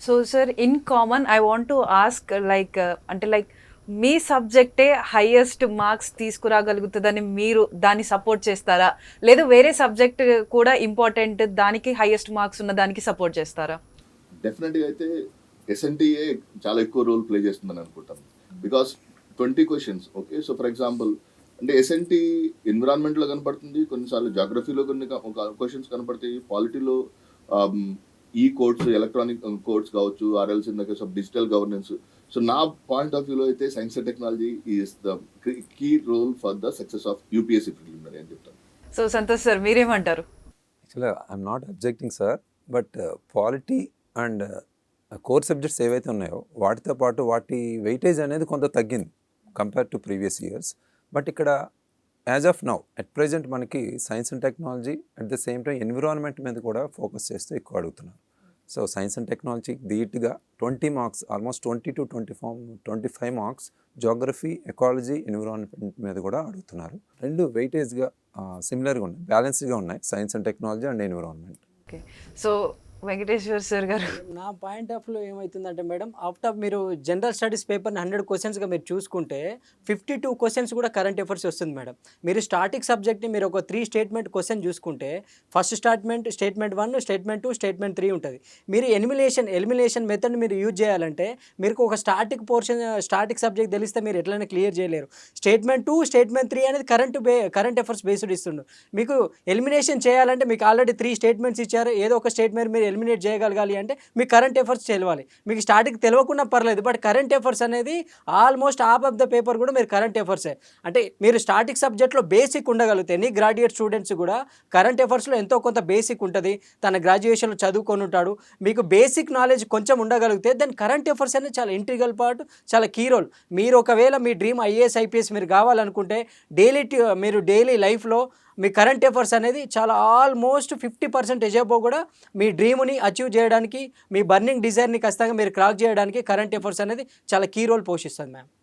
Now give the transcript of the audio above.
So sir in common I want to ask like అంటే like మీ సబ్జెక్టే highest marks తీసుకురాగలుగుతుందని మీరు దాన్ని support చేస్తారా, లేదు వేరే సబ్జెక్ట్ కూడా ఇంపార్టెంట్ దానికి హైయెస్ట్ మార్క్స్ ఉన్న దానికి సపోర్ట్ చేస్తారా? డెఫినెట్గా అయితే ఎస్ఎన్టీఏ చాలా ఎక్కువ రోల్ ప్లే చేస్తుందని అనుకుంటాను. Because 20 questions. Okay, so for example అంటే ఎస్ఎన్టీ ఎన్విరాన్మెంట్లో కనపడుతుంది, కొన్నిసార్లు జాగ్రఫీలో కొన్ని క్వశ్చన్స్ కనపడతాయి, పాలిటీలో ఈ కోడ్స్, ఎలక్ట్రానిక్ కోడ్స్ కావచ్చు, ఆర్ఎల్స్ in the case of digital governance. So నా పాయింట్ ఆఫ్ వ్యూలో అయితే science and technology is the key role for the success of UPSC preliminary అని చెప్తాను. సో సంతోష్ సార్ మీరేమంటారు? యాక్చువల్గా I'm not objecting sir, but polity and core subjects ఏవైతే ఉన్నాయో వాటితో పాటు వాటి వెయిటేజ్ అనేది కొంత తగ్గింది compare to previous years. But ఇక్కడ as of now at present మనకి science and technology at the same time environment మీద కూడా ఫోకస్ చేస్తూ ఎక్కువ అడుగుతున్నారు. సో సైన్స్ అండ్ టెక్నాలజీ ధీటుగా 20 marks, almost 20 to 25 marks geography, ecology, environment మీద కూడా అడుగుతున్నారు. రెండు వెయిటేజ్గా సిమిలర్గా ఉన్నాయి, బ్యాలెన్స్డ్గా ఉన్నాయి, science and technology and environment. Okay, so Venkateshwar sir గారు. నా పాయింట్ ఆఫ్ వ్యూ ఏమవుతుందంటే మేడం, ఆఫ్టర్ మీరు జనరల్ స్టడీస్ పేపర్ని 100 క్వశ్చన్స్గా మీరు చూసుకుంటే 52 క్వశ్చన్స్ కూడా కరెంట్ అఫైర్స్ వస్తుంది మేడం. మీరు స్టాటిక్ సబ్జెక్ట్ని మీరు ఒక 3 స్టేట్మెంట్ క్వశ్చన్ చూసుకుంటే ఫస్ట్ స్టేట్మెంట్ 1, స్టేట్మెంట్ 2, స్టేట్మెంట్ 3 ఉంటుంది. మీరు ఎలిమినేషన్ మెథడ్ మీరు యూజ్ చేయాలంటే మీరు ఒక స్టాటిక్ సబ్జెక్ట్ తెలిస్తే మీరు ఎట్లయినా క్లియర్ చేయలేరు. స్టేట్మెంట్ 2, స్టేట్మెంట్ 3 అనేది కరెంట్ అఫైర్స్ బేస్డ్ ఇస్తుండు. మీకు ఎలిమినేషన్ చేయాలంటే మీకు ఆల్రెడీ 3 స్టేట్మెంట్స్ ఇచ్చారు, ఏదో ఒక స్టేట్మెంట్ మీరు ఎలిమినేట్ చేయగలగాలి అంటే మీకు కరెంట్ అఫైర్స్ తెలవాలి. మీకు స్టార్టింగ్ తెలియకుండా పర్లేదు, బట్ కరెంట్ అఫైర్స్ అనేది almost half of the paper కూడా మీరు కరెంట్ అఫైర్సే. అంటే మీరు స్టాటిక్ సబ్జెక్ట్లో బేసిక్ ఉండగలిగితే ఎనీ గ్రాడ్యుయేట్ స్టూడెంట్స్ కూడా కరెంట్ అఫైర్స్లో ఎంతో కొంత బేసిక్ ఉంటుంది, తన గ్రాడ్యుయేషన్లో చదువుకొని ఉంటాడు, మీకు బేసిక్ నాలెడ్జ్ కొంచెం ఉండగలిగితే దెన్ కరెంట్ అఫైర్స్ అనేది చాలా ఇంటిగ్రల్ పార్ట్, చాలా కీ రోల్. మీరు ఒకవేళ మీ డ్రీమ్ ఐఏఎస్ ఐపీఎస్ మీరు కావాలనుకుంటే మీరు డైలీ లైఫ్లో మీ కరెంట్ అఫైర్స్ అనేది చాలా ఆల్మోస్ట్ 50% ఎజబో కూడా మీ డ్రీమ్ని అచీవ్ చేయడానికి, మీ బర్నింగ్ డిజైర్ని ఖచ్చితంగా మీరు క్రాక్ చేయడానికి కరెంట్ అఫైర్స్ అనేది చాలా కీ రోల్ పోషిస్తుంది మ్యామ్.